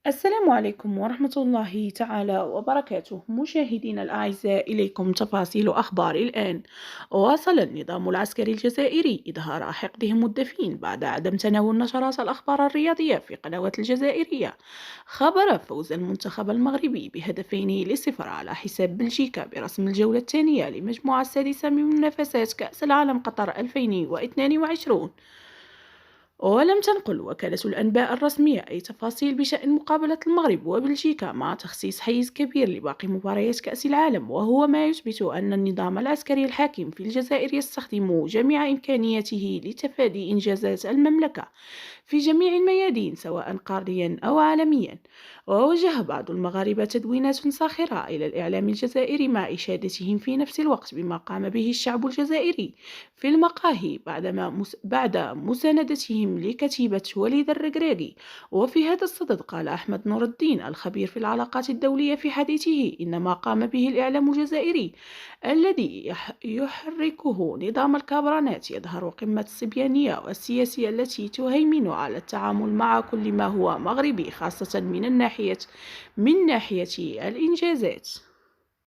السلام عليكم ورحمة الله تعالى وبركاته. مشاهدينا الأعزاء، إليكم تفاصيل أخبار الآن. واصل النظام العسكري الجزائري إظهار حقدهم الدفين بعد عدم تناول نشرات الأخبار الرياضية في قنوات الجزائرية. خبر فوز المنتخب المغربي بهدفين لصفر على حساب بلجيكا برسم الجولة الثانية لمجموعة السادسة من منافسات كأس العالم قطر 2022. ولم تنقل وكالة الأنباء الرسمية أي تفاصيل بشأن مقابلة المغرب وبلجيكا، مع تخصيص حيز كبير لباقي مباريات كأس العالم، وهو ما يثبت أن النظام العسكري الحاكم في الجزائر يستخدم جميع إمكانياته لتفادي إنجازات المملكة في جميع الميادين سواء قاريا أو عالميا. ووجه بعض المغاربة تدوينات ساخرة إلى الإعلام الجزائري مع إشادتهم في نفس الوقت بما قام به الشعب الجزائري في المقاهي بعد مساندتهم لكتيبة وليد الركراكي. وفي هذا الصدد قال أحمد نور الدين الخبير في العلاقات الدولية في حديثه إن ما قام به الإعلام الجزائري الذي يحركه نظام الكابرانات يظهر قمة الصبيانية والسياسية التي تهيمن على التعامل مع كل ما هو مغربي، خاصة من ناحية الإنجازات.